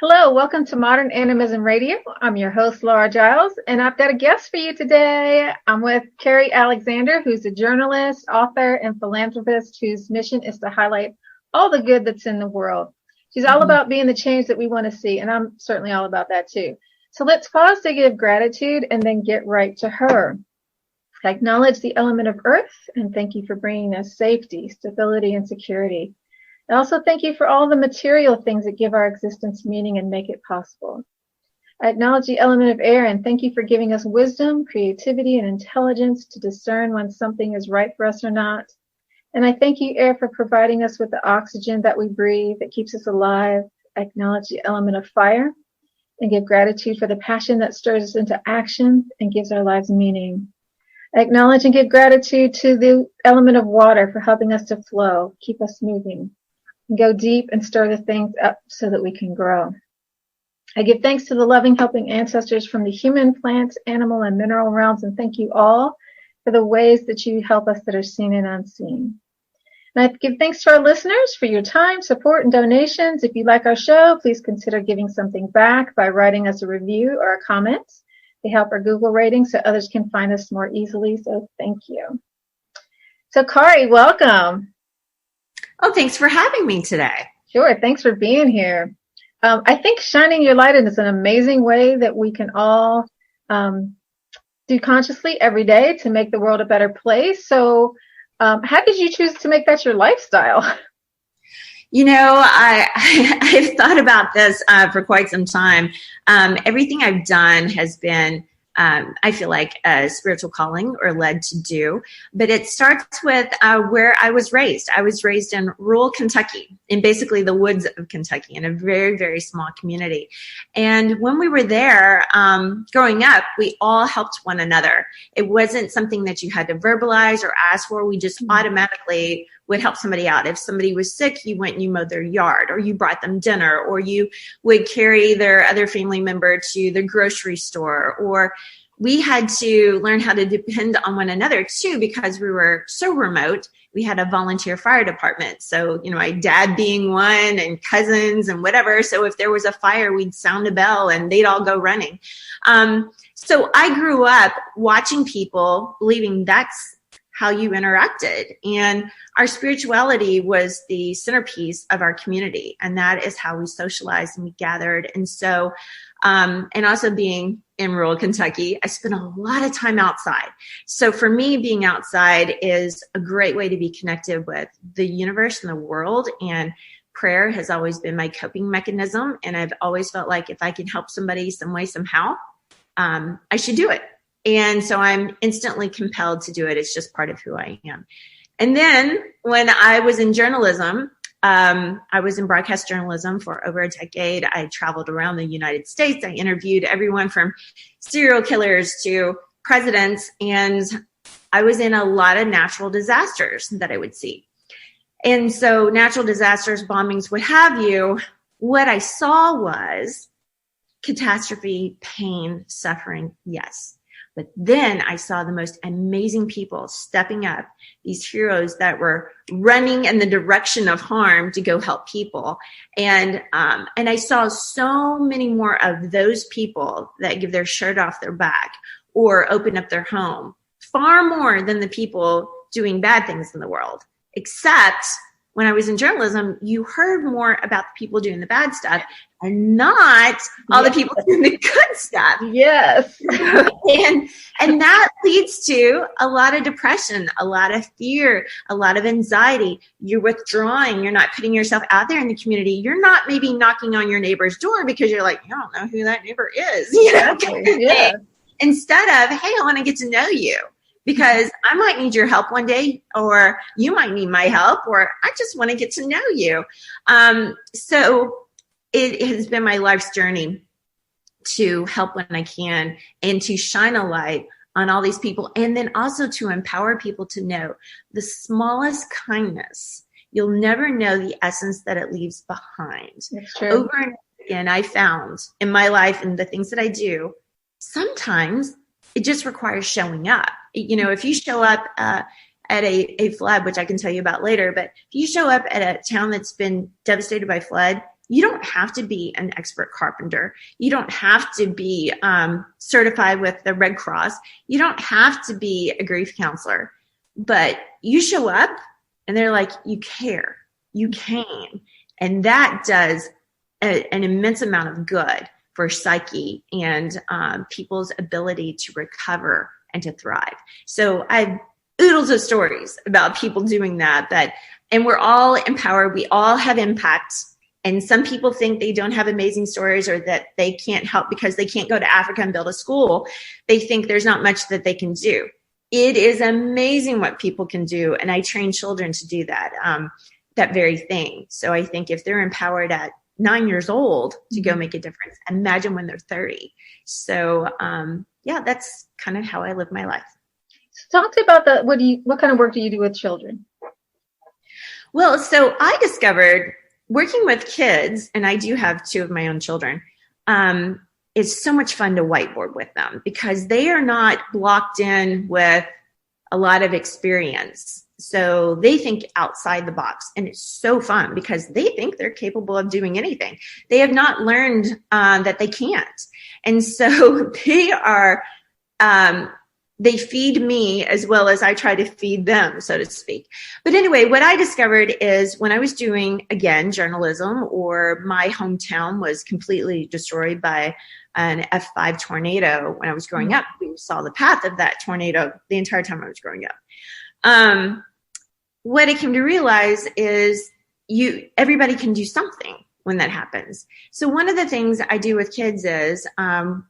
Hello, welcome to Modern Animism Radio. I'm your host, Laura Giles, and I've got a guest for you today. I'm with Kari Alexander, who's a journalist, author, and philanthropist whose mission is to highlight all the good that's in the world. She's all about being the change that we want to see, and I'm certainly all about that too. So let's pause to give gratitude and then get right to her. I acknowledge the element of earth, and thank you for bringing us safety, stability, and security. I also thank you for all the material things that give our existence meaning and make it possible. I acknowledge the element of air and thank you for giving us wisdom, creativity, and intelligence to discern when something is right for us or not. And I thank you, air, for providing us with the oxygen that we breathe that keeps us alive. I acknowledge the element of fire and give gratitude for the passion that stirs us into action and gives our lives meaning. I acknowledge and give gratitude to the element of water for helping us to flow, keep us moving, and go deep and stir the things up so that we can grow. I give thanks to the loving, helping ancestors from the human, plant, animal, and mineral realms, and thank you all for the ways that you help us that are seen and unseen. And I give thanks to our listeners for your time, support, and donations. If you like our show, please consider giving something back by writing us a review or a comment. They help our Google rating so others can find us more easily, so thank you. So Kari, welcome. Oh, thanks for having me today. Sure. Thanks for being here. I think shining your light is an amazing way that we can all do consciously every day to make the world a better place. So how did you choose to make that your lifestyle? You know, I've thought about this for quite some time. Everything I've done has been I feel like a spiritual calling or led to do, but it starts with where I was raised. I was raised in rural Kentucky, in basically the woods of Kentucky, in a very, very small community. And when we were there, growing up, we all helped one another. It wasn't something that you had to verbalize or ask for. We just automatically would help somebody out. If somebody was sick, you went and you mowed their yard, or you brought them dinner, or you would carry their other family member to the grocery store, or we had to learn how to depend on one another too, because we were so remote. We had a volunteer fire department. So, you know, my dad being one and cousins and whatever. So if there was a fire, we'd sound a bell and they'd all go running. So I grew up watching people believing that's how you interacted. And our spirituality was the centerpiece of our community. And that is how we socialized and we gathered. And so, and also being in rural Kentucky, I spent a lot of time outside. So for me, being outside is a great way to be connected with the universe and the world. And prayer has always been my coping mechanism. And I've always felt like if I can help somebody some way, somehow, I should do it. And so I'm instantly compelled to do it. It's just part of who I am. And then when I was in journalism, I was in broadcast journalism for over a decade. I traveled around the United States. I interviewed everyone from serial killers to presidents. And I was in a lot of natural disasters that I would see. And so natural disasters, bombings, what have you, what I saw was catastrophe, pain, suffering, yes. But then I saw the most amazing people stepping up, these heroes that were running in the direction of harm to go help people. And I saw so many more of those people that give their shirt off their back or open up their home, far more than the people doing bad things in the world. Except when I was in journalism, you heard more about the people doing the bad stuff and not all the people doing the good stuff. Yes. and that leads to a lot of depression, a lot of fear, a lot of anxiety. You're withdrawing. You're not putting yourself out there in the community. You're not maybe knocking on your neighbor's door because you're like, I don't know who that neighbor is. You know, yeah. Instead of, hey, I want to get to know you. Because I might need your help one day, or you might need my help, or I just want to get to know you. So it has been my life's journey to help when I can and to shine a light on all these people. And then also to empower people to know the smallest kindness. You'll never know the essence that it leaves behind. That's true. Over and over again, I found in my life and the things that I do, sometimes it just requires showing up. You know, if you show up at a flood, which I can tell you about later, but if you show up at a town that's been devastated by flood You don't have to be an expert carpenter. You don't have to be certified with the Red Cross. You don't have to be a grief counselor. But you show up and they're like, you care. You came. And that does an immense amount of good for psyche and people's ability to recover and to thrive. So I have oodles of stories about people doing that. And we're all empowered. We all have impact. And some people think they don't have amazing stories or that they can't help because they can't go to Africa and build a school. They think there's not much that they can do. It is amazing what people can do. And I train children to do that, that very thing. So I think if they're empowered at 9 years old to go make a difference, imagine when they're 30. So, that's kind of how I live my life. So talk to me about what kind of work do you do with children? Well, so I discovered working with kids, and I do have 2 of my own children, it's so much fun to whiteboard with them because they are not blocked in with a lot of experience. So they think outside the box, and it's so fun because they think they're capable of doing anything. They have not learned that they can't. And so they are, they feed me as well as I try to feed them, so to speak. But anyway, what I discovered is when I was doing, again, journalism, or my hometown was completely destroyed by an F5 tornado when I was growing up. We saw the path of that tornado the entire time I was growing up. What I came to realize is everybody can do something when that happens. So one of the things I do with kids is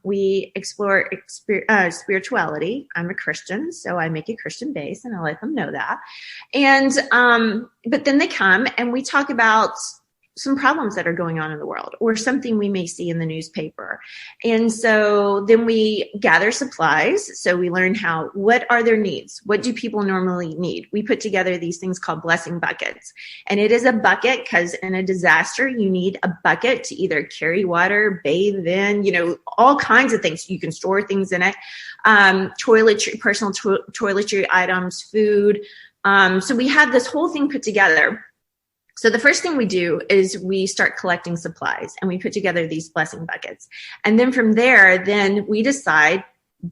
we explore spirituality. I'm a Christian, so I make a Christian base, and I let them know that. And but then they come and we talk about some problems that are going on in the world or something we may see in the newspaper. And so then we gather supplies. So we learn what are their needs? What do people normally need? We put together these things called blessing buckets. And it is a bucket because in a disaster, you need a bucket to either carry water, bathe in, all kinds of things. You can store things in it. Toiletry, personal toiletry items, food. So we have this whole thing put together. So the first thing we do is we start collecting supplies and we put together these blessing buckets. And then from there, then we decide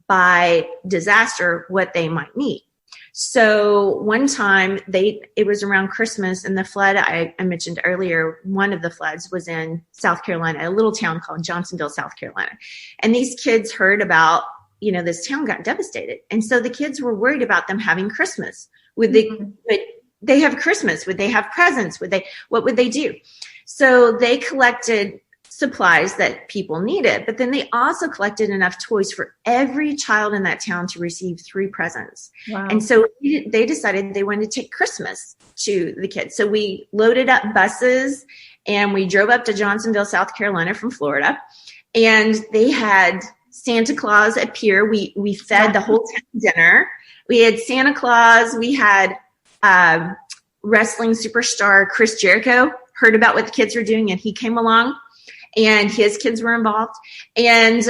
by disaster what they might need. So one time it was around Christmas, and the flood I mentioned earlier, one of the floods was in South Carolina, a little town called Johnsonville, South Carolina. And these kids heard about, this town got devastated. And so the kids were worried about them having Christmas. Would they have Christmas? Would they have presents? What would they do? So they collected supplies that people needed, but then they also collected enough toys for every child in that town to receive 3 presents. Wow. And so they decided they wanted to take Christmas to the kids. So we loaded up buses and we drove up to Johnsonville, South Carolina from Florida, and they had Santa Claus appear. We fed the whole town dinner. We had Santa Claus. We had wrestling superstar Chris Jericho heard about what the kids were doing, and he came along, and his kids were involved. And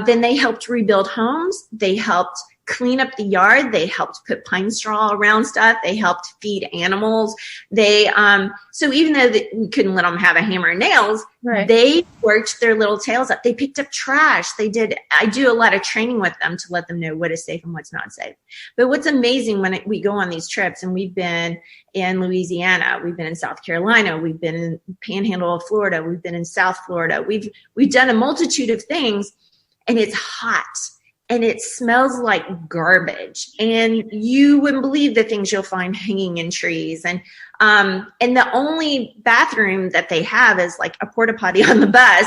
then they helped rebuild homes. They helped clean up the yard. They helped put pine straw around stuff. They helped feed animals. So even though we couldn't let them have a hammer and nails, right, they worked their little tails up. They picked up trash. I do a lot of training with them to let them know what is safe and what's not safe. But what's amazing when we go on these trips, and we've been in Louisiana, we've been in South Carolina, we've been in Panhandle of Florida, we've been in South Florida. We've done a multitude of things, and it's hot. And it smells like garbage, and you wouldn't believe the things you'll find hanging in trees. And the only bathroom that they have is like a porta potty on the bus.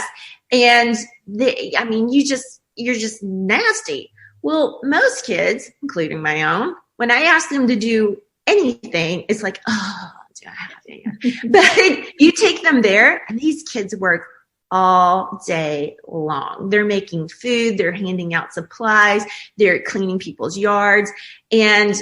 And you're just nasty. Well, most kids, including my own, when I ask them to do anything, it's like, oh, do I have to? But you take them there, and these kids work all day long. They're making food, they're handing out supplies, they're cleaning people's yards, and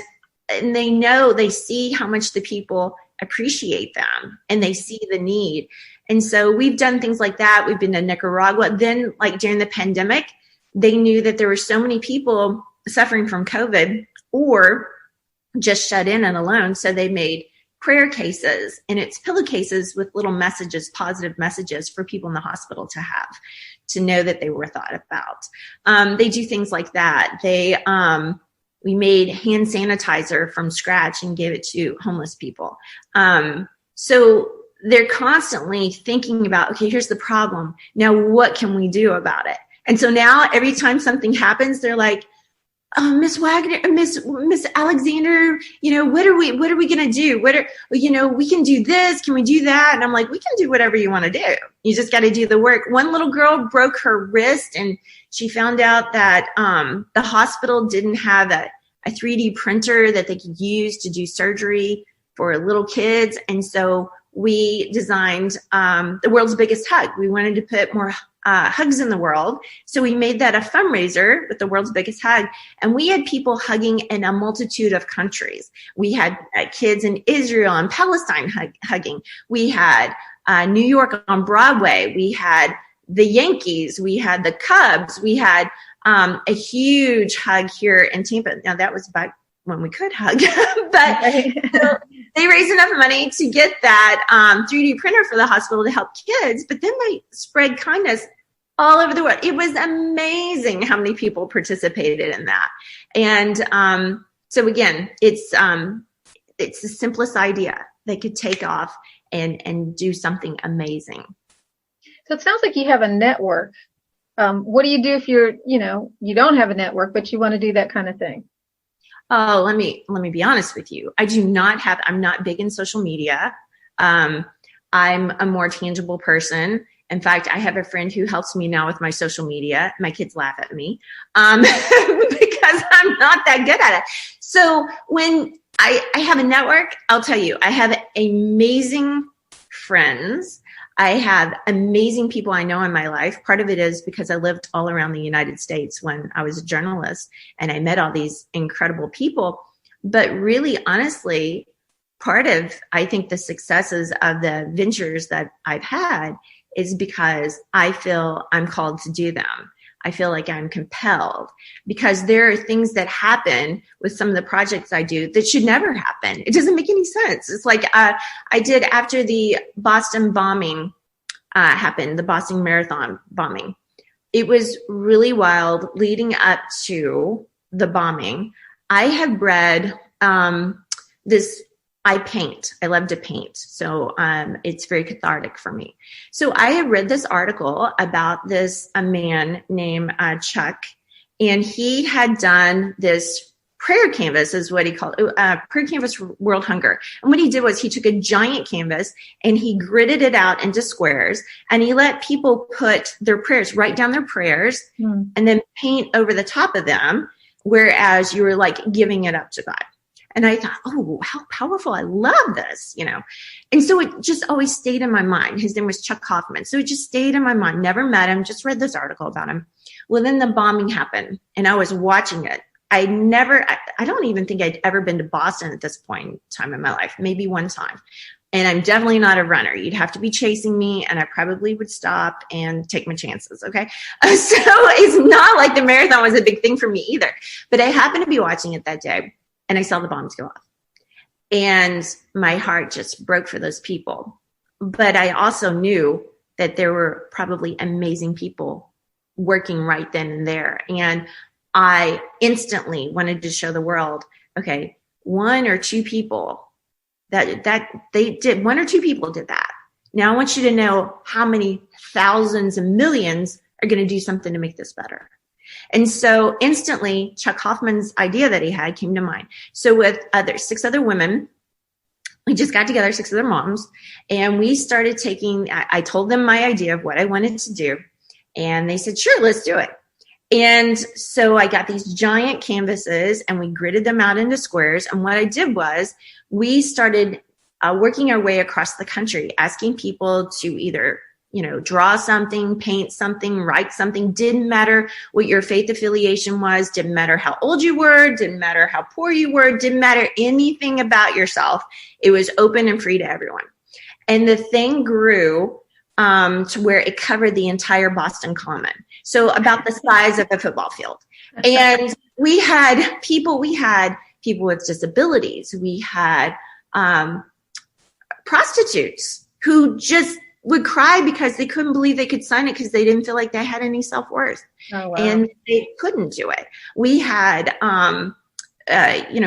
they see how much the people appreciate them, and they see the need. And so we've done things like that. We've been to Nicaragua. Then, like during the pandemic, they knew that there were so many people suffering from COVID or just shut in and alone. So they made prayer cases, and it's pillowcases with little messages, positive messages for people in the hospital to have, to know that they were thought about. They do things like that. We made hand sanitizer from scratch and gave it to homeless people. So they're constantly thinking about, okay, here's the problem. Now, what can we do about it? And so now every time something happens, they're like, Miss Wagner, Miss Alexander, what are we going to do? We can do this. Can we do that? And I'm like, we can do whatever you want to do. You just got to do the work. One little girl broke her wrist, and she found out that the hospital didn't have a 3D printer that they could use to do surgery for little kids. And so we designed the world's biggest hug. We wanted to put more hugs in the world. So we made that a fundraiser with the world's biggest hug. And we had people hugging in a multitude of countries. We had kids in Israel and Palestine hugging. We had New York on Broadway. We had the Yankees. We had the Cubs. We had a huge hug here in Tampa. Now that was back when we could hug, but so they raised enough money to get that 3D printer for the hospital to help kids. But then they spread kindness all over the world. It was amazing how many people participated in that. And so again, it's the simplest idea. They could take off and do something amazing. So it sounds like you have a network. What do you do if you don't have a network, but you want to do that kind of thing? Oh, let me be honest with you. I'm not big in social media. I'm a more tangible person. In fact, I have a friend who helps me now with my social media. My kids laugh at me because I'm not that good at it. So when I have a network, I'll tell you, I have amazing friends. I have amazing people I know in my life. Part of it is because I lived all around the United States when I was a journalist, and I met all these incredible people. But really, honestly, part of, I think, the successes of the ventures that I've had is because I feel I'm called to do them. I feel like I'm compelled, because there are things that happen with some of the projects I do that should never happen. It doesn't make any sense. It's like I did after the Boston bombing happened, the Boston Marathon bombing. It was really wild leading up to the bombing. I have read this. I paint. I love to paint. So it's very cathartic for me. So I have read this article about a man named Chuck, and he had done this prayer canvas, is what he called it, prayer canvas world hunger. And what he did was he took a giant canvas and he gridded it out into squares, and he let people put their prayers, write down their prayers, and then paint over the top of them, whereas you were like giving it up to God. And I thought, oh, how powerful. I love this, And so it just always stayed in my mind. His name was Chuck Hoffman. So it just stayed in my mind. Never met him, just read this article about him. Well, then the bombing happened, and I was watching it. I don't even think I'd ever been to Boston at this point in time in my life, maybe one time. And I'm definitely not a runner. You'd have to be chasing me, and I probably would stop and take my chances, okay? So it's not like the marathon was a big thing for me either. But I happened to be watching it that day, and I saw the bombs go off. And my heart just broke for those people. But I also knew that there were probably amazing people working right then and there. And I instantly wanted to show the world, okay, one or two people did that. Now I want you to know how many thousands and millions are going to do something to make this better. And so instantly, Chuck Hoffman's idea that he had came to mind. So with 6 other women, we just got together, 6 other moms, and we started I told them my idea of what I wanted to do. And they said, sure, let's do it. And so I got these giant canvases, and we gridded them out into squares. And what I did was we started working our way across the country, asking people to either draw something, paint something, write something. Didn't matter what your faith affiliation was, didn't matter how old you were, didn't matter how poor you were, didn't matter anything about yourself. It was open and free to everyone. And the thing grew to where it covered the entire Boston Common. So about the size of a football field. And we had people with disabilities. We had prostitutes who just would cry because they couldn't believe they could sign it because they didn't feel like they had any self-worth. Oh, wow. And they couldn't do it. We had,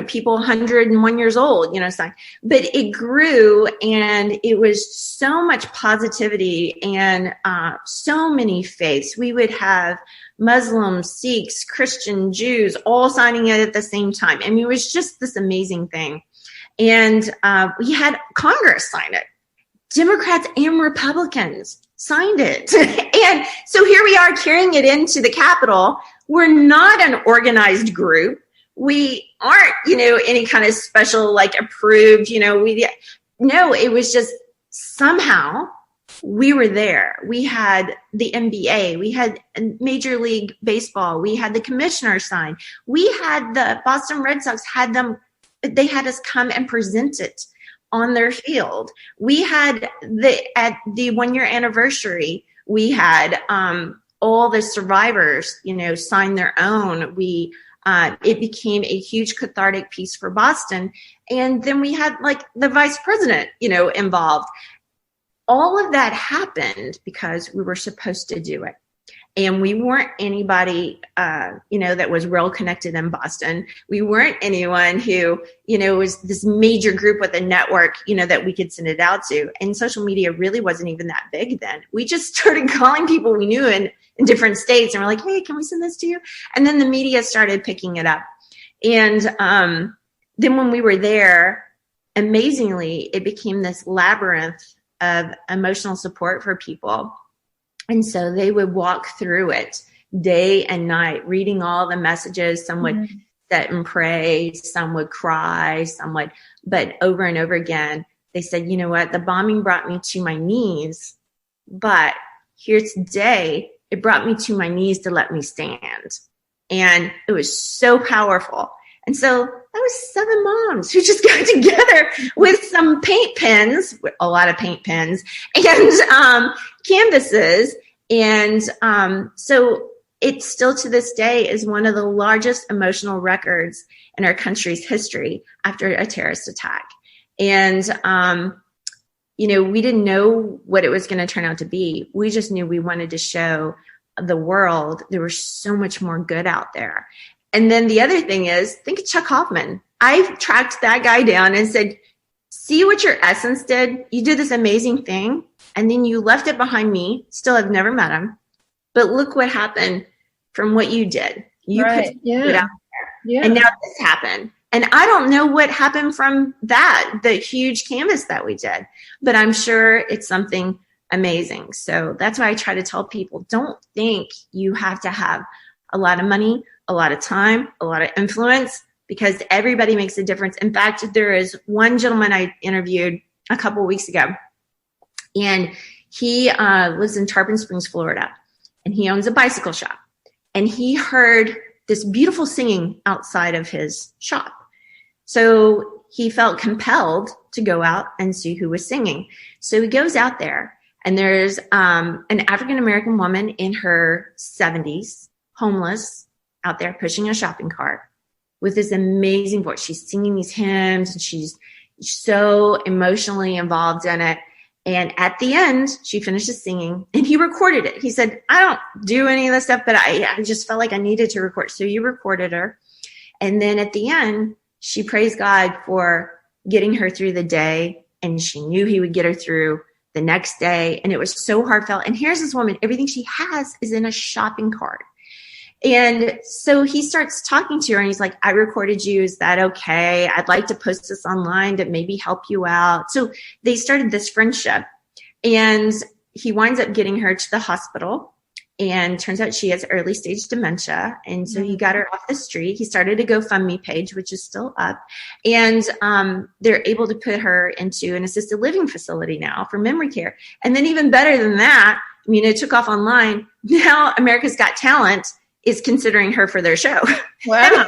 people 101 years old, sign, but it grew, and it was so much positivity and so many faiths. We would have Muslims, Sikhs, Christian, Jews, all signing it at the same time. I mean, it was just this amazing thing. And we had Congress sign it. Democrats and Republicans signed it. And so here we are carrying it into the Capitol. We're not an organized group. We aren't, any kind of special, approved, no, it was just somehow we were there. We had the NBA, we had Major League Baseball, we had the commissioner sign. We had the Boston Red Sox they had us come and present it on their field. We had at the 1 year anniversary, we had all the survivors, sign their own. It became a huge cathartic piece for Boston. And then we had the vice president, involved. All of that happened because we were supposed to do it. And we weren't anybody, that was well connected in Boston. We weren't anyone who, was this major group with a network, that we could send it out to. And social media really wasn't even that big then. We just started calling people we knew in different states, and we're like, hey, can we send this to you? And then the media started picking it up. And then when we were there, amazingly, it became this labyrinth of emotional support for people. And so they would walk through it day and night, reading all the messages. Some would sit and pray, some would cry, but over and over again, they said, you know what, the bombing brought me to my knees, but here today, it brought me to my knees to let me stand. And it was so powerful. And so that was 7 moms who just got together with some paint pens, a lot of paint pens, and canvases. And so it still to this day is one of the largest emotional records in our country's history after a terrorist attack. And, we didn't know what it was going to turn out to be. We just knew we wanted to show the world there was so much more good out there. And then the other thing is, think of Chuck Hoffman. I tracked that guy down and said, see what your essence did? You did this amazing thing, and then you left it behind me. Still, I've never met him. But look what happened from what you did. You put it out there. And now this happened. And I don't know what happened from that, the huge canvas that we did. But I'm sure it's something amazing. So that's why I try to tell people, don't think you have to have a lot of money, a lot of time, a lot of influence, because everybody makes a difference. In fact, there is one gentleman I interviewed a couple of weeks ago, and he lives in Tarpon Springs, Florida, and he owns a bicycle shop. And he heard this beautiful singing outside of his shop. So he felt compelled to go out and see who was singing. So he goes out there, and there's an African-American woman in her 70s, homeless, out there pushing a shopping cart with this amazing voice. She's singing these hymns, and she's so emotionally involved in it. And at the end, she finishes singing, and he recorded it. He said, I don't do any of this stuff, but I just felt like I needed to record. So you recorded her. And then at the end, she praised God for getting her through the day, and she knew he would get her through the next day. And it was so heartfelt. And here's this woman, everything she has is in a shopping cart. And so he starts talking to her, and he's like, I recorded you. Is that okay? I'd like to post this online to maybe help you out. So they started this friendship, and he winds up getting her to the hospital, and turns out she has early stage dementia. And so he got her off the street. He started a GoFundMe page, which is still up. And they're able to put her into an assisted living facility now for memory care. And then even better than that, I mean, it took off online. Now America's Got Talent is considering her for their show. Wow.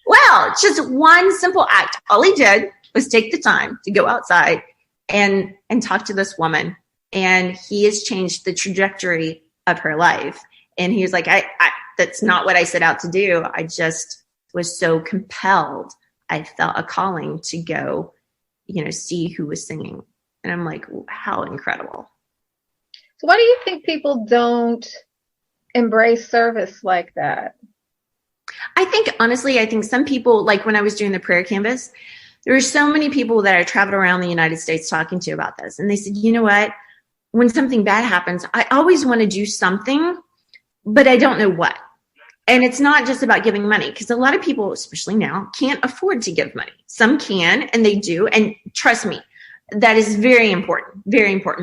Well, just one simple act. All he did was take the time to go outside and talk to this woman. And he has changed the trajectory of her life. And he was like, I that's not what I set out to do. I just was so compelled. I felt a calling to go, see who was singing. And I'm like, how incredible. So why do you think people don't embrace service like that? Honestly, I think some people, like when I was doing the prayer canvas, there were so many people that I traveled around the United States talking to about this. And they said, you know what? When something bad happens, I always want to do something, but I don't know what. And it's not just about giving money, because a lot of people, especially now, can't afford to give money. Some can, and they do. And trust me, that is very important,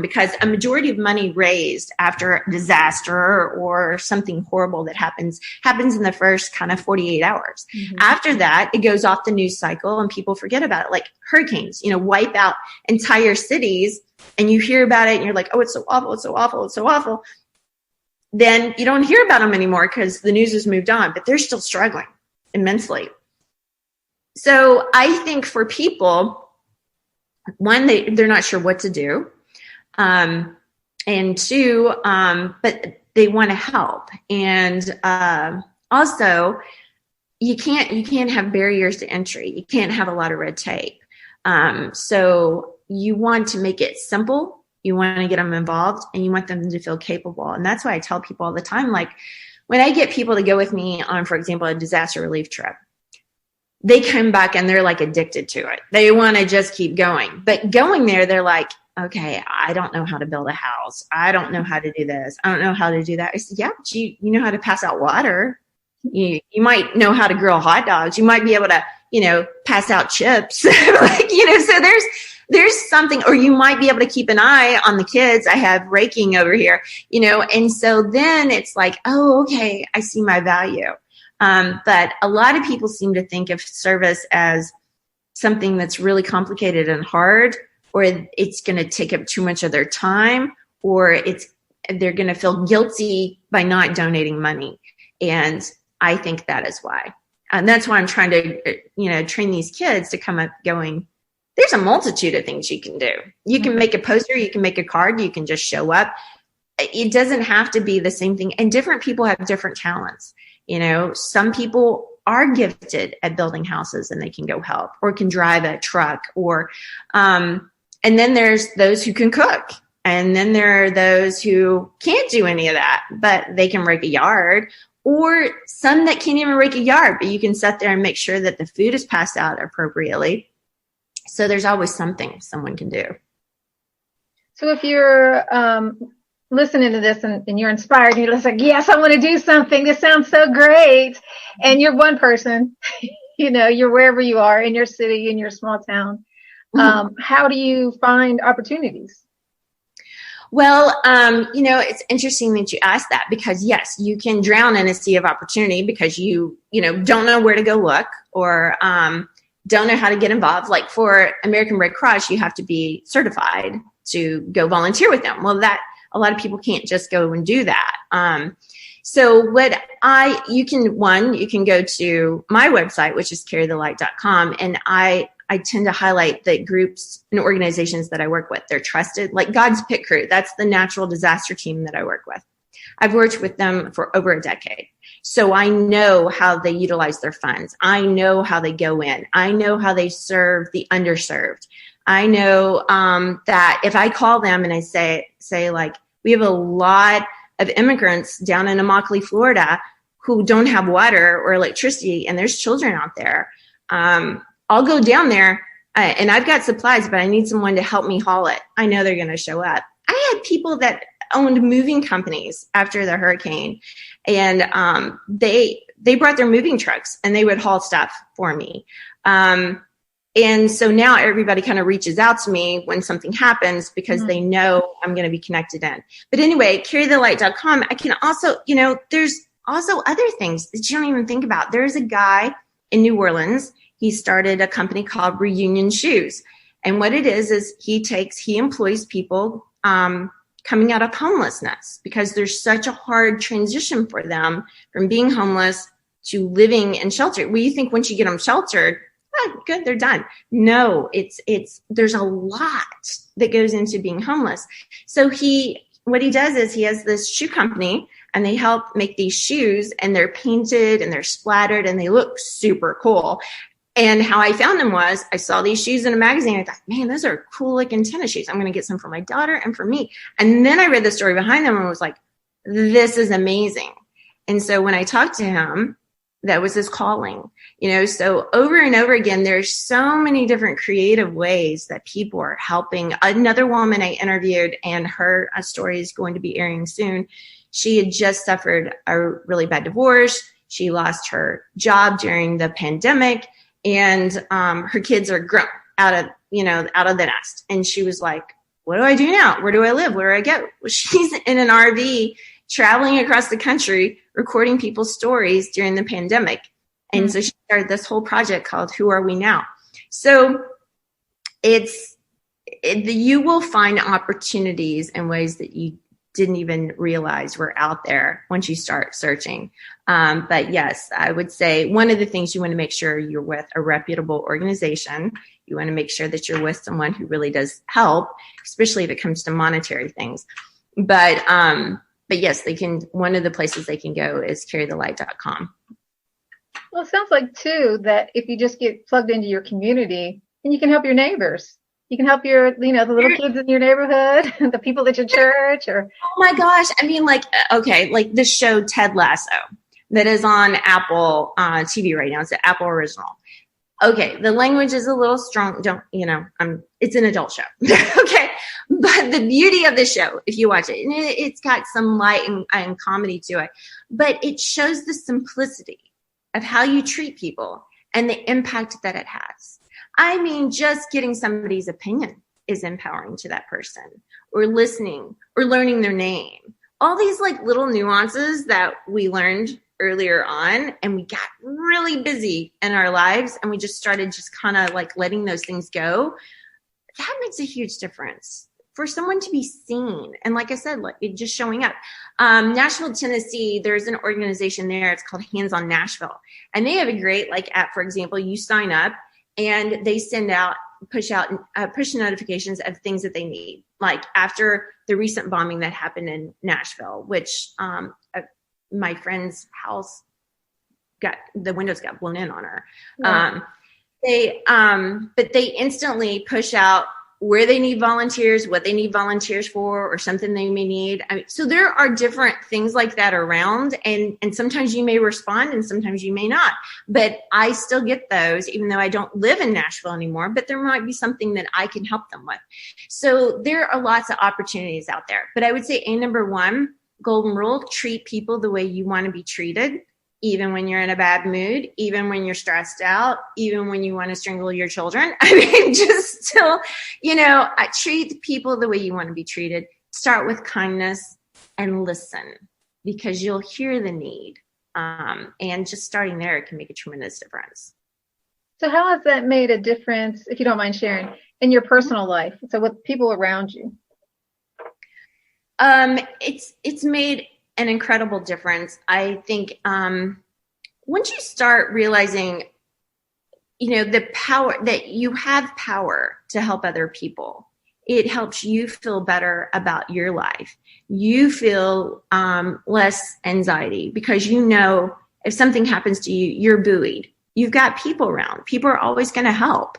because a majority of money raised after a disaster or something horrible that happens in the first kind of 48 hours. Mm-hmm. After that, it goes off the news cycle and people forget about it. Like hurricanes, wipe out entire cities, and you hear about it and you're like, oh, it's so awful, it's so awful, it's so awful. Then you don't hear about them anymore because the news has moved on, but they're still struggling immensely. So I think for people, one, they're not sure what to do. And two, but they want to help. And also, you can't have barriers to entry. You can't have a lot of red tape. So you want to make it simple. You want to get them involved, and you want them to feel capable. And that's why I tell people all the time, like when I get people to go with me on, for example, a disaster relief trip, they come back and they're like addicted to it. They want to just keep going. But going there, they're like, okay, I don't know how to build a house. I don't know how to do this. I don't know how to do that. I said, yeah, but you know how to pass out water. You might know how to grill hot dogs. You might be able to, pass out chips. So there's something, or you might be able to keep an eye on the kids. I have raking over here, and so then it's like, oh, okay, I see my value. But a lot of people seem to think of service as something that's really complicated and hard, or it's going to take up too much of their time, or they're going to feel guilty by not donating money. And I think that is why. And that's why I'm trying to, train these kids to come up going, there's a multitude of things you can do. You can make a poster, you can make a card, you can just show up. It doesn't have to be the same thing. And different people have different talents. Some people are gifted at building houses and they can go help, or can drive a truck, or, and then there's those who can cook. And then there are those who can't do any of that, but they can rake a yard, or some that can't even rake a yard, but you can sit there and make sure that the food is passed out appropriately. So there's always something someone can do. So if you're listening to this and you're inspired and you're just like, yes, I want to do something. This sounds so great. And you're one person, you're wherever you are in your city, in your small town. How do you find opportunities? Well, it's interesting that you asked that, because yes, you can drown in a sea of opportunity because you don't know where to go look, or don't know how to get involved. Like for American Red Cross, you have to be certified to go volunteer with them. Well, a lot of people can't just go and do that. So you can go to my website, which is carrythelight.com. And I tend to highlight the groups and organizations that I work with. They're trusted, like God's Pit Crew. That's the natural disaster team that I work with. I've worked with them for over a decade. So I know how they utilize their funds. I know how they go in. I know how they serve the underserved. I know that if I call them and I say like, we have a lot of immigrants down in Immokalee, Florida, who don't have water or electricity, and there's children out there. I'll go down there and I've got supplies, but I need someone to help me haul it. I know they're going to show up. I had people that owned moving companies after the hurricane, and they brought their moving trucks and they would haul stuff for me. And so now everybody kind of reaches out to me when something happens, because they know I'm going to be connected in. But anyway, carrythelight.com, I can also, there's also other things that you don't even think about. There's a guy in New Orleans. He started a company called Reunion Shoes. And what it is he employs people coming out of homelessness, because there's such a hard transition for them from being homeless to living in shelter. Well, you think once you get them sheltered, good, they're done. No, there's a lot that goes into being homeless. So what he does is he has this shoe company, and they help make these shoes, and they're painted and they're splattered and they look super cool. And how I found them was I saw these shoes in a magazine. I thought, man, those are cool looking tennis shoes. I'm going to get some for my daughter and for me. And then I read the story behind them and was like, this is amazing. And so when I talked to him, that was his calling, so over and over again, there's so many different creative ways that people are helping. Another woman I interviewed, and her story is going to be airing soon. She had just suffered a really bad divorce. She lost her job during the pandemic, and her kids are grown out of the nest. And she was like, what do I do now? Where do I live? Where do I go? Well, she's in an RV traveling across the country, recording people's stories during the pandemic. And so she started this whole project called Who Are We Now? So you will find opportunities in ways that you didn't even realize were out there once you start searching. But yes, I would say one of the things you want to make sure you're with a reputable organization. You want to make sure that you're with someone who really does help, especially if it comes to monetary things. But yes, one of the places they can go is carrythelight.com. Well, it sounds like too, that if you just get plugged into your community, then you can help your neighbors. You can help your, the little kids in your neighborhood, the people at your church, or. Oh my gosh. I mean, like this show, Ted Lasso, that is on Apple TV right now. It's an Apple original. Okay. The language is a little strong. It's an adult show. Okay. But the beauty of the show, if you watch it, and it's got some light and comedy to it, but it shows the simplicity of how you treat people and the impact that it has. I mean, just getting somebody's opinion is empowering to that person, or listening or learning their name. All these like little nuances that we learned earlier on, and we got really busy in our lives, and we just started just kind of like letting those things go. That makes a huge difference. For someone to be seen. And like I said, like just showing up. Nashville, Tennessee, there's an organization there. It's called Hands on Nashville. And they have a great app. For example, you sign up and they push notifications of things that they need. Like after the recent bombing that happened in Nashville, which my friend's house the windows got blown in on her. Wow. But they instantly push out where they need volunteers, what they need volunteers for, or something they may need. So there are different things like that around, and sometimes you may respond and sometimes you may not. But I still get those, even though I don't live in Nashville anymore, but there might be something that I can help them with. So there are lots of opportunities out there. But I would say number one, golden rule, treat people the way you want to be treated. Even when you're in a bad mood, even when you're stressed out, even when you want to strangle your children. I mean, just still, treat people the way you want to be treated. Start with kindness and listen, because you'll hear the need. And just starting there, it can make a tremendous difference. So how has that made a difference, if you don't mind sharing, in your personal life? So with people around you? It's made an incredible difference. I think once you start realizing, the power that you have power to help other people, it helps you feel better about your life. You feel less anxiety because if something happens to you, you're buoyed. You've got people around. People are always going to help.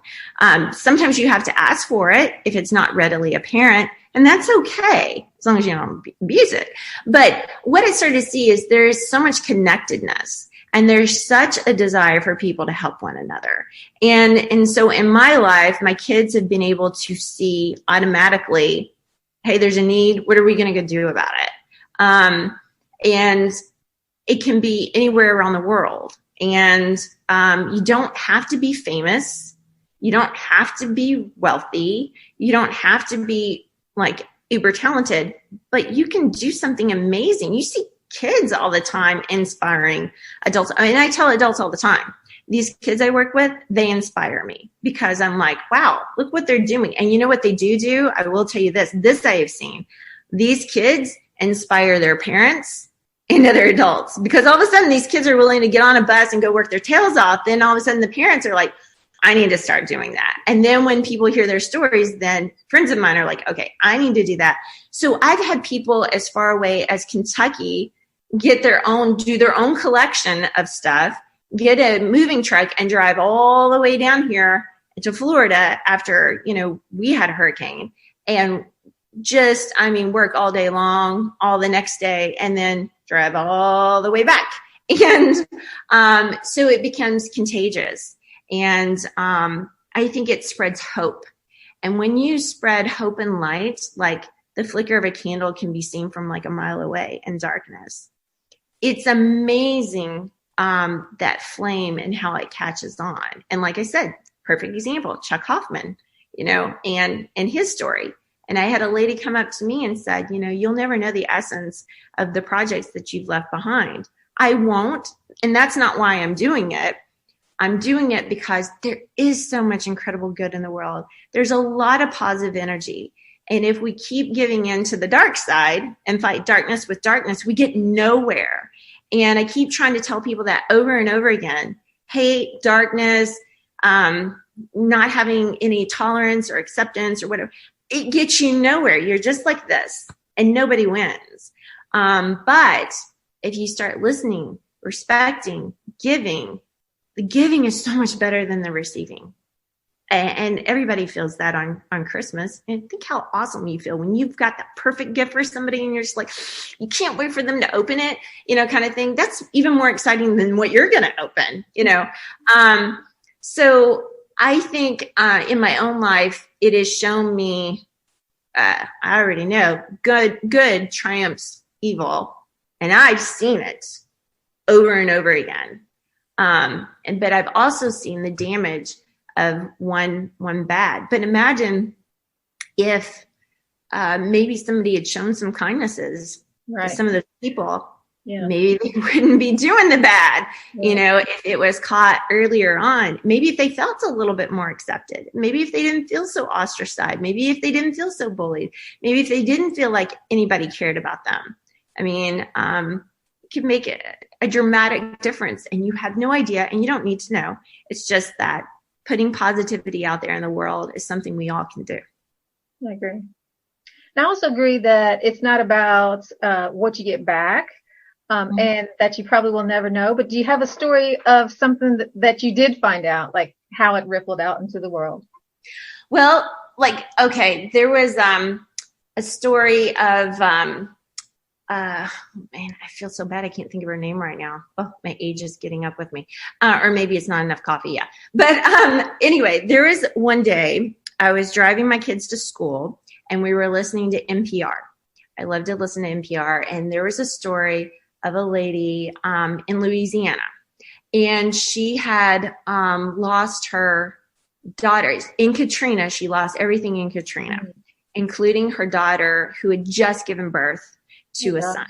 Sometimes you have to ask for it if it's not readily apparent. And that's okay, as long as you don't abuse it. But what I started to see is there is so much connectedness, and there's such a desire for people to help one another. And so in my life, my kids have been able to see automatically, hey, there's a need. What are we going to go do about it? And it can be anywhere around the world. And you don't have to be famous. You don't have to be wealthy. You don't have to be uber talented, but you can do something amazing. You see kids all the time inspiring adults. I mean, I tell adults all the time, these kids I work with, they inspire me because I'm like, wow, look what they're doing. And you know what they do? I will tell you this I have seen. These kids inspire their parents and other adults, because all of a sudden these kids are willing to get on a bus and go work their tails off. Then all of a sudden the parents are like, I need to start doing that. And then when people hear their stories, then friends of mine are like, okay, I need to do that. So I've had people as far away as Kentucky do their own collection of stuff get a moving truck and drive all the way down here to Florida after, we had a hurricane, and just, work all day long, all the next day, and then drive all the way back. And so it becomes contagious. And I think it spreads hope. And when you spread hope and light, like the flicker of a candle can be seen from like a mile away in darkness. It's amazing that flame and how it catches on. And like I said, perfect example, Chuck Hoffman, and his story. And I had a lady come up to me and said, you'll never know the essence of the projects that you've left behind. I won't. And that's not why I'm doing it. I'm doing it because there is so much incredible good in the world. There's a lot of positive energy. And if we keep giving in to the dark side and fight darkness with darkness, we get nowhere. And I keep trying to tell people that over and over again. Hate, darkness, not having any tolerance or acceptance or whatever. It gets you nowhere. You're just like this and nobody wins. But if you start listening, respecting, giving, the giving is so much better than the receiving. And everybody feels that on Christmas. And think how awesome you feel when you've got that perfect gift for somebody and you're just like, you can't wait for them to open it, kind of thing. That's even more exciting than what you're going to open, So I think in my own life, it has shown me, I already know, good triumphs evil. And I've seen it over and over again. But I've also seen the damage of one bad. But imagine if maybe somebody had shown some kindnesses to some of those people. Yeah. Maybe they wouldn't be doing the bad, if it was caught earlier on. Maybe if they felt a little bit more accepted. Maybe if they didn't feel so ostracized. Maybe if they didn't feel so bullied. Maybe if they didn't feel like anybody cared about them. It could make a dramatic difference, and you have no idea, and you don't need to know. It's just that putting positivity out there in the world is something we all can do. I agree. And I also agree that it's not about what you get back. And that you probably will never know. But do you have a story of something that you did find out, like how it rippled out into the world? Well, there was a story of, I feel so bad. I can't think of her name right now. Oh, my age is getting up with me. Or maybe it's not enough coffee. Yeah. But anyway, there was one day I was driving my kids to school and we were listening to NPR. I love to listen to NPR. And there was a story of a lady in Louisiana, and she had lost her daughters in Katrina. She lost everything in Katrina, including her daughter who had just given birth to a son.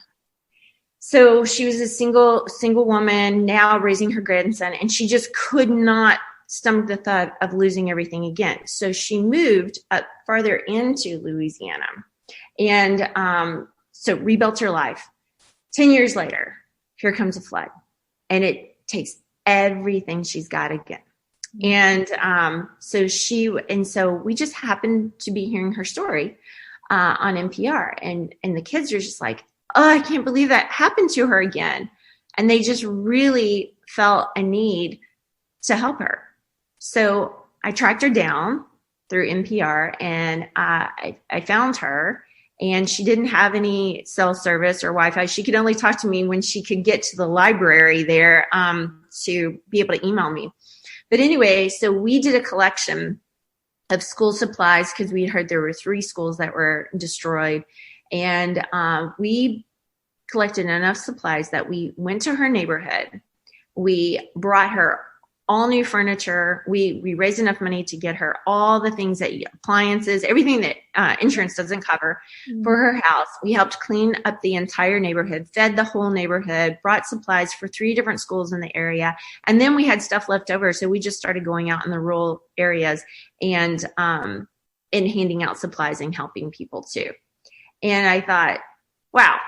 So she was a single woman now raising her grandson, and she just could not stomach the thought of losing everything again. So she moved up farther into Louisiana and so rebuilt her life. 10 years later, here comes a flood, and it takes everything she's got again. And so we just happened to be hearing her story on NPR, and the kids are just like, oh, I can't believe that happened to her again. And they just really felt a need to help her. So I tracked her down through NPR, and I found her. And she didn't have any cell service or Wi-Fi. She could only talk to me when she could get to the library there to be able to email me. But anyway, so we did a collection of school supplies because we heard there were 3 schools that were destroyed. And we collected enough supplies that we went to her neighborhood. We brought her all new furniture. We raised enough money to get her all the things that appliances, everything that insurance doesn't cover for her house. We helped clean up the entire neighborhood, fed the whole neighborhood, brought supplies for 3 different schools in the area. And then we had stuff left over. So we just started going out in the rural areas and handing out supplies and helping people too. And I thought, wow.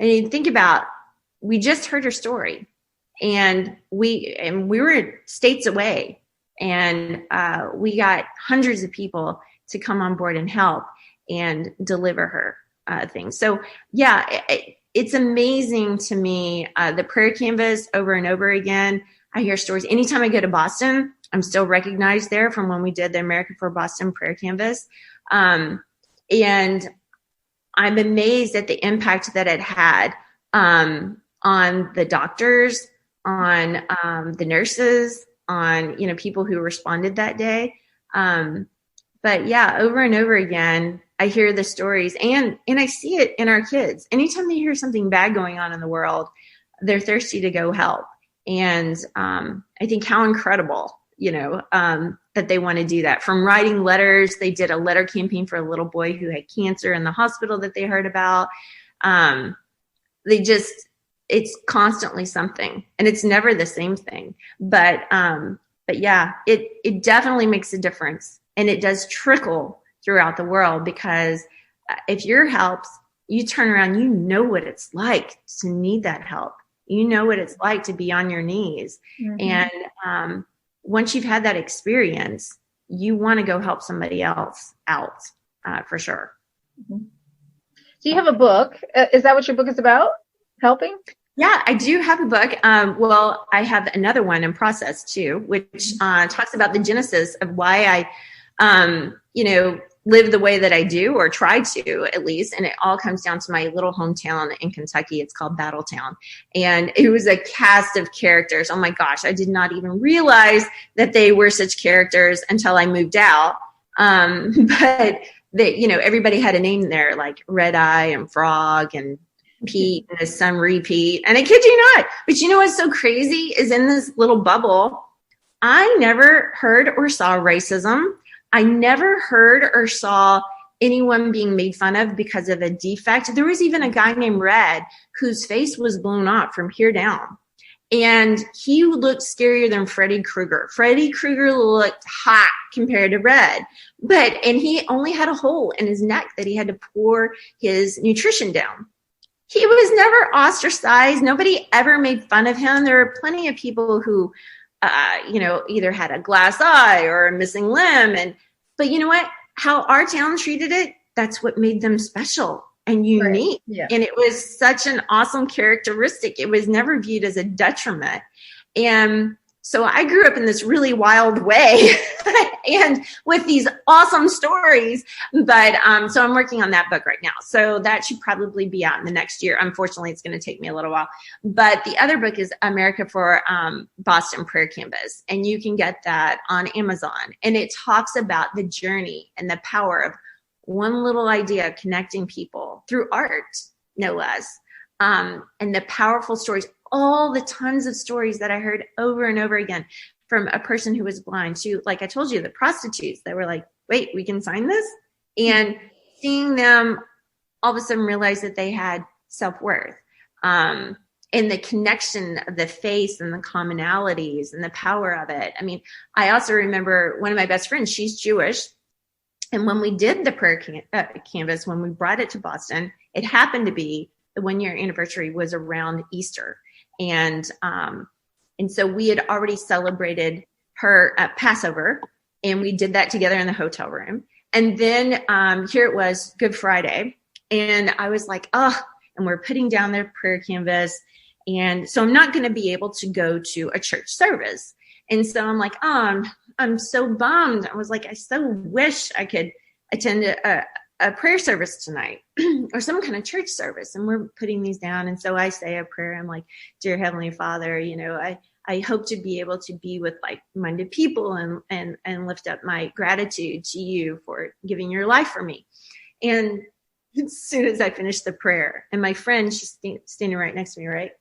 I mean, think about, we just heard her story. And we were states away, and we got hundreds of people to come on board and help and deliver her things. So yeah, it's amazing to me, the prayer canvas over and over again. I hear stories. Anytime I go to Boston, I'm still recognized there from when we did the America for Boston prayer canvas. And I'm amazed at the impact that it had on the doctors, on the nurses, on, people who responded that day. But yeah, over and over again, I hear the stories and I see it in our kids. Anytime they hear something bad going on in the world, they're thirsty to go help. And I think how incredible, that they want to do that. From writing letters, they did a letter campaign for a little boy who had cancer in the hospital that they heard about. It's constantly something, and it's never the same thing. But yeah, it definitely makes a difference, and it does trickle throughout the world, because if your helps, you turn around, you know what it's like to need that help. You know what it's like to be on your knees. Mm-hmm. And once you've had that experience, you want to go help somebody else out, for sure. Mm-hmm. So you have a book. Is that what your book is about? Helping? Yeah, I do have a book. Well, I have another one in process too, which talks about the genesis of why I, live the way that I do, or try to at least. And it all comes down to my little hometown in Kentucky. It's called Battletown. And it was a cast of characters. Oh my gosh, I did not even realize that they were such characters until I moved out. But everybody had a name there, like Red Eye and Frog and Pete and his son Repeat. And I kid you not. But you know what's so crazy is, in this little bubble, I never heard or saw racism. I never heard or saw anyone being made fun of because of a defect. There was even a guy named Red whose face was blown off from here down. And he looked scarier than Freddy Krueger. Freddy Krueger looked hot compared to Red. And he only had a hole in his neck that he had to pour his nutrition down. He was never ostracized. Nobody ever made fun of him. There are plenty of people who either had a glass eye or a missing limb. But you know what? How our town treated it, that's what made them special and unique. Right. Yeah. And it was such an awesome characteristic. It was never viewed as a detriment. And so I grew up in this really wild way and with these awesome stories. But so I'm working on that book right now. So that should probably be out in the next year. Unfortunately, it's going to take me a little while. But the other book is America for Boston Prayer Canvas. And you can get that on Amazon. And it talks about the journey and the power of one little idea connecting people through art, no less. And the powerful stories, all the tons of stories that I heard over and over again from a person who was blind to, like I told you, the prostitutes that were like, wait, we can sign this? And seeing them all of a sudden realize that they had self-worth, and the connection of the face and the commonalities and the power of it. I mean, I also remember one of my best friends, she's Jewish. And when we did the prayer canvas, when we brought it to Boston, it happened to be the 1-year anniversary was around Easter. And so we had already celebrated her Passover, and we did that together in the hotel room. And then here it was, Good Friday. And I was like, and we're putting down the prayer canvas. And so I'm not going to be able to go to a church service. And so I'm like, I'm so bummed. I was like, I so wish I could attend a prayer service tonight or some kind of church service. And we're putting these down. And so I say a prayer. I'm like, dear Heavenly Father, I hope to be able to be with like-minded people and lift up my gratitude to you for giving your life for me. And as soon as I finished the prayer, and my friend, she's standing right next to me, right?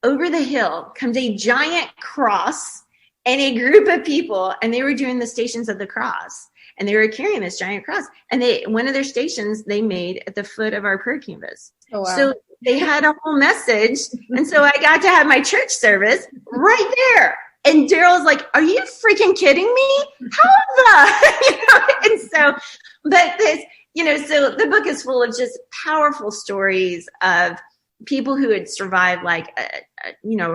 Over the hill comes a giant cross and a group of people, and they were doing the Stations of the Cross. And they were carrying this giant cross. And one of their stations they made at the foot of our prayer canvas. Oh, wow. So they had a whole message. And so I got to have my church service right there. And Daryl's like, are you freaking kidding me? How the? And so, but this, so the book is full of just powerful stories of people who had survived like a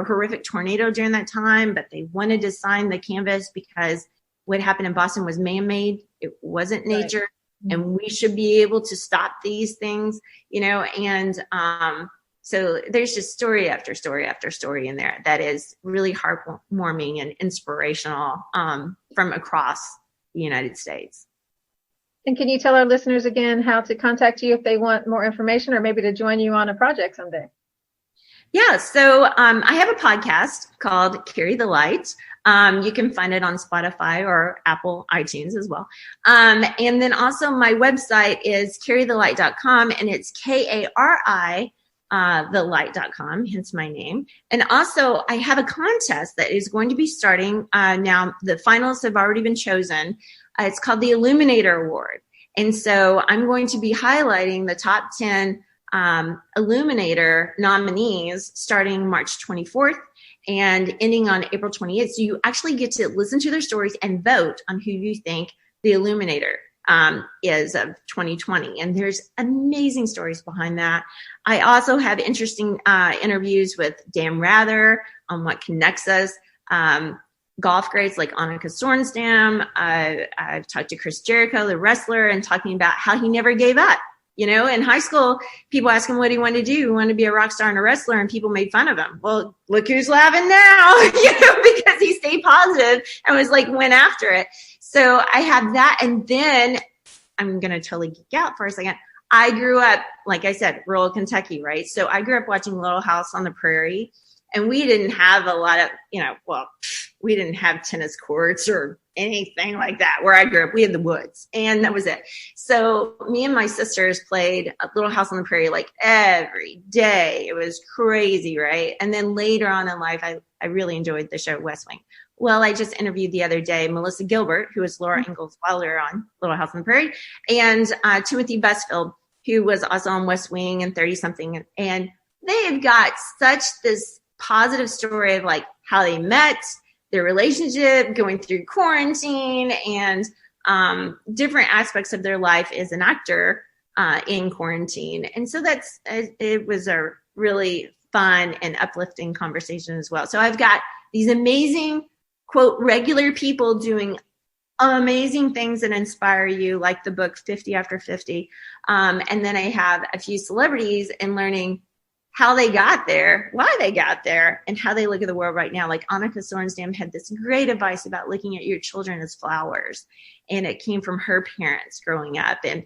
horrific tornado during that time, but they wanted to sign the canvas because what happened in Boston was man-made. It wasn't nature. Right. And we should be able to stop these things, and So there's just story after story after story in there that is really heartwarming and inspirational from across the United States. And can you tell our listeners again how to contact you if they want more information or maybe to join you on a project someday? Yeah, so I have a podcast called Carry the Light. You can find it on Spotify or Apple iTunes as well. And then also my website is carrythelight.com, and it's Kari thelight.com, hence my name. And also I have a contest that is going to be starting now. The finalists have already been chosen. It's called the Illuminator Award. And so I'm going to be highlighting the top 10 Illuminator nominees starting March 24th and ending on April 28th. So you actually get to listen to their stories and vote on who you think the Illuminator is of 2020. And there's amazing stories behind that. I also have interesting interviews with Dan Rather on what connects us. Golf greats like Annika Sorenstam. I've talked to Chris Jericho, the wrestler, and talking about how he never gave up. You know, in high school, people asked him what he wanted to do. He wanted to be a rock star and a wrestler, and people made fun of him. Well, look who's laughing now, because he stayed positive and was like, went after it. So I have that. And then I'm going to totally geek out for a second. I grew up, like I said, rural Kentucky, right? So I grew up watching Little House on the Prairie, and we didn't have a lot of, we didn't have tennis courts or anything like that where I grew up. We had the woods, and that was it. So me and my sisters played a Little House on the Prairie like every day. It was crazy, right? And then later on in life, I really enjoyed the show West Wing. Well, I just interviewed the other day Melissa Gilbert, who was Laura Ingalls Wilder on Little House on the Prairie, and Timothy Busfield, who was also on West Wing and 30-something. And they've got such this positive story of like how they met, their relationship, going through quarantine, and different aspects of their life as an actor in quarantine. And so it was a really fun and uplifting conversation as well. So I've got these amazing, quote, regular people doing amazing things that inspire you, like the book 50 After 50. And then I have a few celebrities and learning how they got there, why they got there, and how they look at the world right now. Like Annika Sorenstam had this great advice about looking at your children as flowers. And it came from her parents growing up. And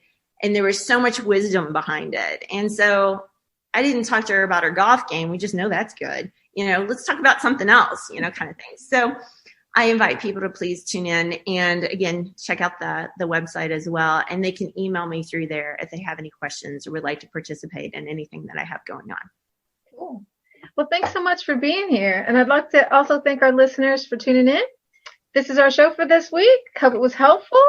there was so much wisdom behind it. And so I didn't talk to her about her golf game. We just know that's good. Let's talk about something else, kind of thing. So I invite people to please tune in and, again, check out the website as well. And they can email me through there if they have any questions or would like to participate in anything that I have going on. Cool. Well, thanks so much for being here. And I'd like to also thank our listeners for tuning in. This is our show for this week. Hope it was helpful.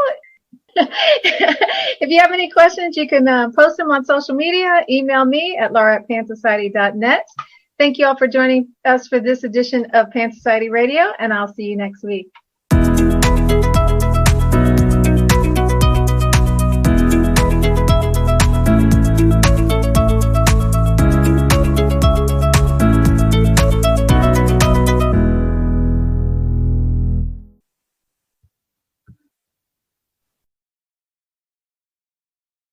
If you have any questions, you can post them on social media. Email me at laura@pansociety.net. Thank you all for joining us for this edition of Pan Society Radio, and I'll see you next week.